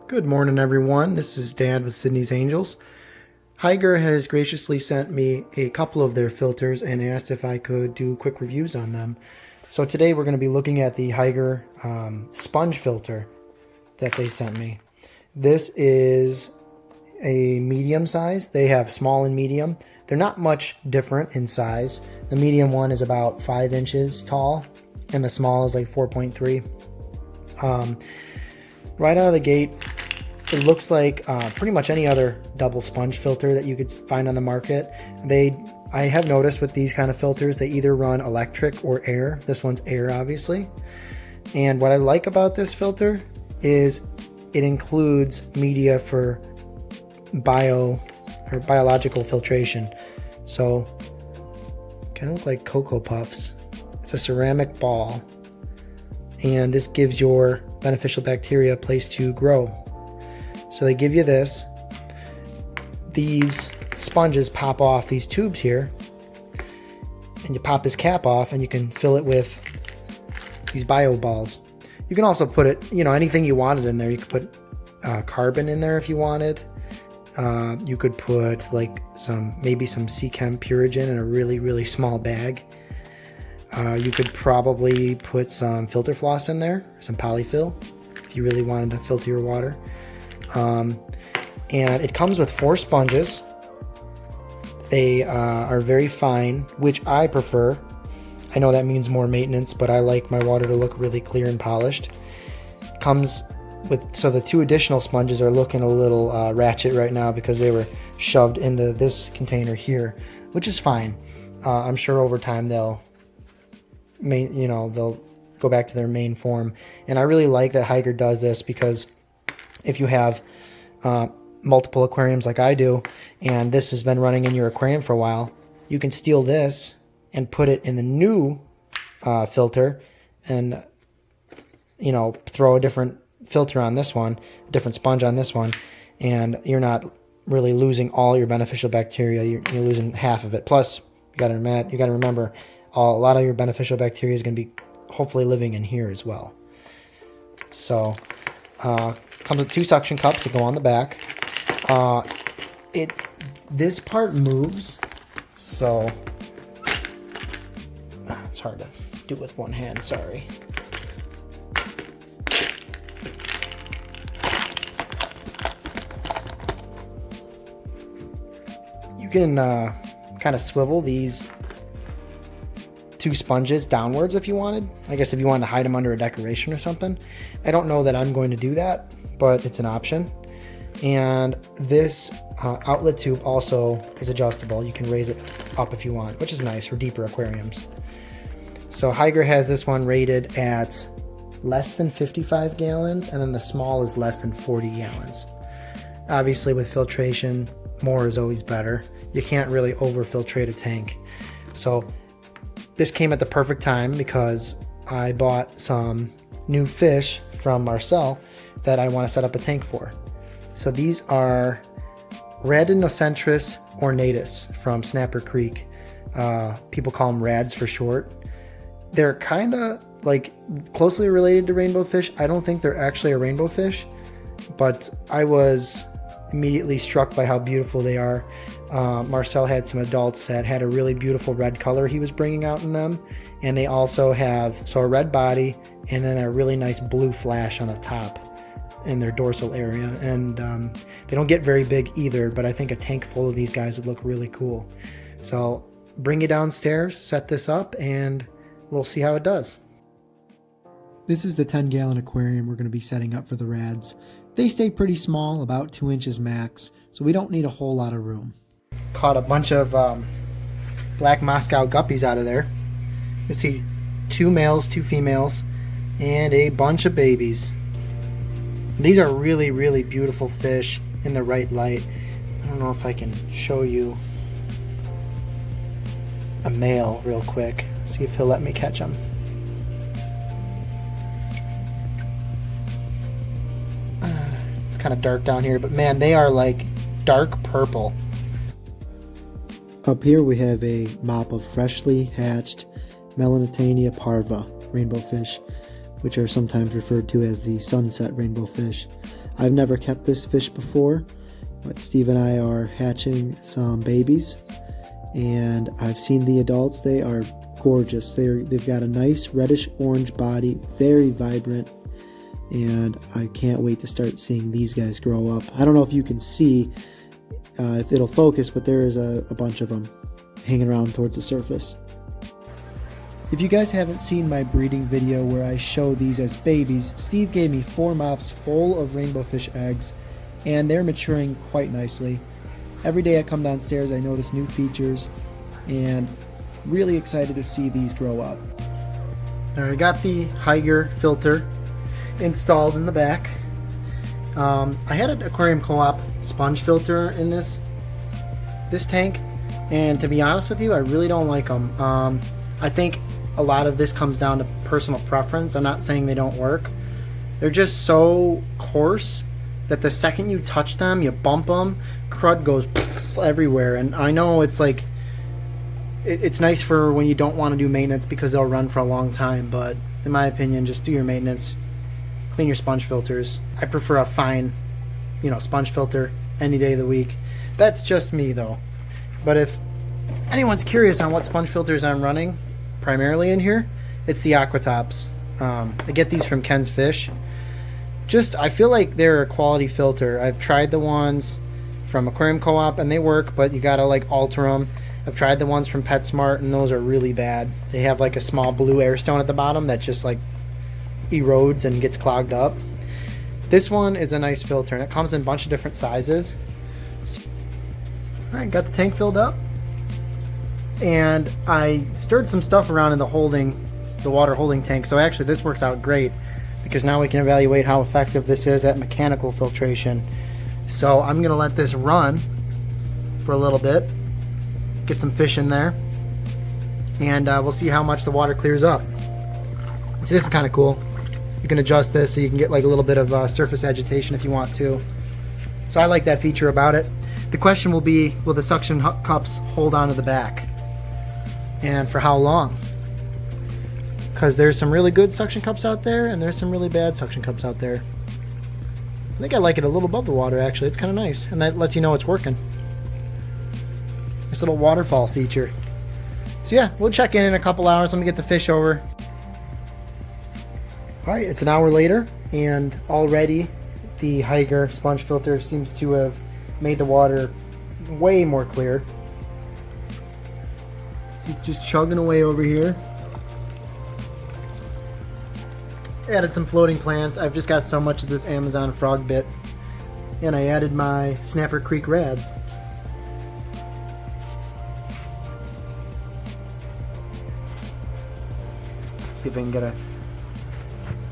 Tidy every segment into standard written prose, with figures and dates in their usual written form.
Good morning, everyone. This is Dad with Sydney's Angels. Hygger has graciously sent me a couple of their filters and asked if I could do quick reviews on them. So today we're going to be looking at the Hygger sponge filter that they sent me. This is a medium size. They have small and medium. They're not much different in size. The medium one is about 5 inches tall and the small is like 4.3. Right out of the gate, it looks like pretty much any other double sponge filter that you could find on the market. I have noticed with these kind of filters, they either run electric or air. This one's air, obviously. And what I like about this filter is it includes media for biological filtration. So, kind of look like Cocoa Puffs. It's a ceramic ball, and this gives your beneficial bacteria a place to grow. So they give you this. These sponges pop off these tubes here, and you pop this cap off and you can fill it with these bio balls. You can also put it, anything you wanted in there. You could put carbon in there if you wanted. You could put like maybe some Chem Purigen in a really, really small bag. You could probably put some filter floss in there, some polyfill, if you really wanted to filter your water. And it comes with 4 sponges. They are very fine, which I prefer. I know that means more maintenance, but I like my water to look really clear and polished. So the 2 additional sponges are looking a little ratchet right now because they were shoved into this container here, which is fine. I'm sure over time they'll go back to their main form. And I really like that Hygger does this, because if you have multiple aquariums like I do, and this has been running in your aquarium for a while, you can steal this and put it in the new filter and throw a different filter on this one, a different sponge on this one, and you're not really losing all your beneficial bacteria. You're losing half of it. Plus, you got to remember, a lot of your beneficial bacteria is going to be hopefully living in here as well. So, comes with 2 suction cups that go on the back. This part moves, so it's hard to do with one hand. Sorry. You can kind of swivel these 2 sponges downwards if you wanted. I guess if you wanted to hide them under a decoration or something. I don't know that I'm going to do that, but it's an option. And this outlet tube also is adjustable. You can raise it up if you want, which is nice for deeper aquariums. So Hygger has this one rated at less than 55 gallons, and then the small is less than 40 gallons. Obviously with filtration, more is always better. You can't really overfiltrate a tank. So this came at the perfect time because I bought some new fish from Marcel that I want to set up a tank for. So these are Rhadinocentrus Ornatus from Snapper Creek. People call them Rads for short. They're kind of like closely related to rainbowfish. I don't think they're actually a rainbowfish, but I was immediately struck by how beautiful they are. Marcel had some adults that had a really beautiful red color he was bringing out in them, and they also have a red body and then a really nice blue flash on the top in their dorsal area. And they don't get very big either, but I think a tank full of these guys would look really cool. So bring you downstairs, set this up, and we'll see how it does. This is the 10-gallon aquarium we're going to be setting up for the Rads. They stay pretty small, about 2 inches max, so we don't need a whole lot of room. Caught a bunch of black Moscow guppies out of there. You see 2 males, 2 females, and a bunch of babies. These are really, really beautiful fish in the right light. I don't know if I can show you a male real quick. See if he'll let me catch him. It's kind of dark down here, but man, they are like dark purple. Up here we have a mop of freshly hatched Melanotaenia Parva rainbow fish, which are sometimes referred to as the sunset rainbow fish. I've never kept this fish before, but Steve and I are hatching some babies, and I've seen the adults. They are gorgeous. They've got a nice reddish orange body, very vibrant, and I can't wait to start seeing these guys grow up. I don't know if you can see if it'll focus, but there is a bunch of them hanging around towards the surface. If you guys haven't seen my breeding video where I show these as babies, Steve gave me 4 mops full of rainbowfish eggs, and they're maturing quite nicely. Every day I come downstairs, I notice new features, and really excited to see these grow up. Alright, I got the Hygger filter installed in the back. I had an Aquarium Co-op sponge filter in this tank, and to be honest with you, I really don't like them. I think a lot of this comes down to personal preference. I'm not saying they don't work. They're just so coarse that the second you touch them, you bump them, crud goes everywhere. And I know it's like, it's nice for when you don't want to do maintenance because they'll run for a long time, but in my opinion, just do your maintenance, clean your sponge filters. I prefer a fine, sponge filter any day of the week. That's just me though. But if anyone's curious on what sponge filters I'm running primarily in here, it's the Aquatops. I get these from Ken's Fish. I feel like they're a quality filter. I've tried the ones from Aquarium Co-op and they work, but you gotta alter them. I've tried the ones from PetSmart and those are really bad. They have a small blue air stone at the bottom that just erodes and gets clogged up. This one is a nice filter and it comes in a bunch of different sizes. Alright, got the tank filled up, and I stirred some stuff around in the water holding tank, so actually this works out great because now we can evaluate how effective this is at mechanical filtration. So I'm gonna let this run for a little bit, get some fish in there, and we'll see how much the water clears up. See, this is kind of cool. You can adjust this so you can get a little bit of surface agitation if you want to. So I like that feature about it. The question will be, will the suction cups hold on to the back? And for how long? Because there's some really good suction cups out there, and there's some really bad suction cups out there. I think I like it a little above the water, actually. It's kind of nice, and that lets you know it's working. Nice little waterfall feature. So yeah, we'll check in a couple hours. Let me get the fish over. Alright, it's an hour later, and already the Hygger sponge filter seems to have made the water way more clear. See, it's just chugging away over here. Added some floating plants. I've just got so much of this Amazon frog bit, and I added my Snapper Creek rads. Let's see if I can get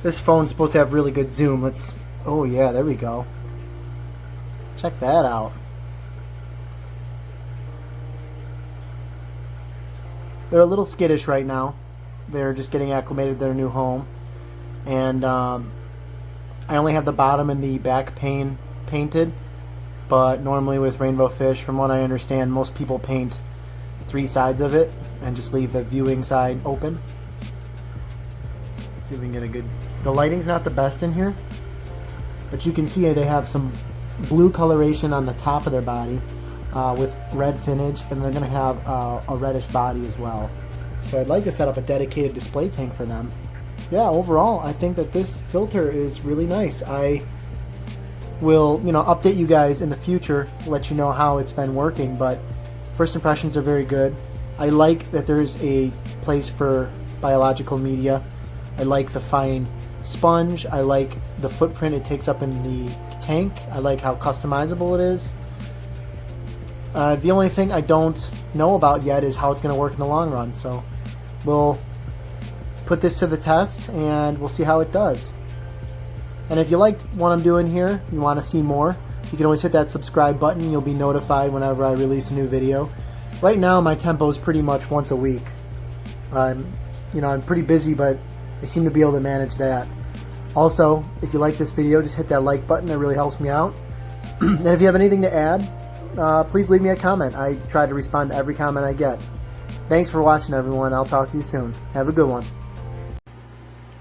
this phone's supposed to have really good zoom. Oh yeah, there we go. Check that out. They're a little skittish right now. They're just getting acclimated to their new home. And I only have the bottom and the back pane painted. But normally with rainbowfish, from what I understand, most people paint 3 sides of it and just leave the viewing side open. Let's see if we can get a good... The lighting's not the best in here, but you can see they have some blue coloration on the top of their body with red finnage, and they're going to have a reddish body as well. So I'd like to set up a dedicated display tank for them. Yeah, overall I think that this filter is really nice. I will update you guys in the future, let you know how it's been working, but first impressions are very good. I like that there's a place for biological media. I like the fine sponge. I like the footprint it takes up in the tank. I like how customizable it is. The only thing I don't know about yet is how it's going to work in the long run, so we'll put this to the test and we'll see how it does. And if you liked what I'm doing here, you want to see more, you can always hit that subscribe button. You'll be notified whenever I release a new video. Right now my tempo is pretty much once a week. I'm pretty busy, but I seem to be able to manage that. Also, if you like this video, just hit that like button. It really helps me out. And if you have anything to add, please leave me a comment. I try to respond to every comment I get. Thanks for watching, everyone. I'll talk to you soon. Have a good one.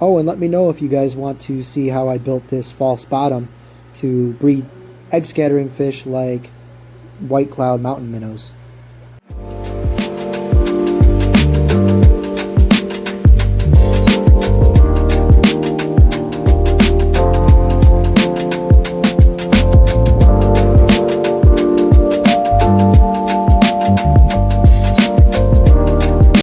Oh, and let me know if you guys want to see how I built this false bottom. to breed egg scattering fish like white cloud mountain minnows.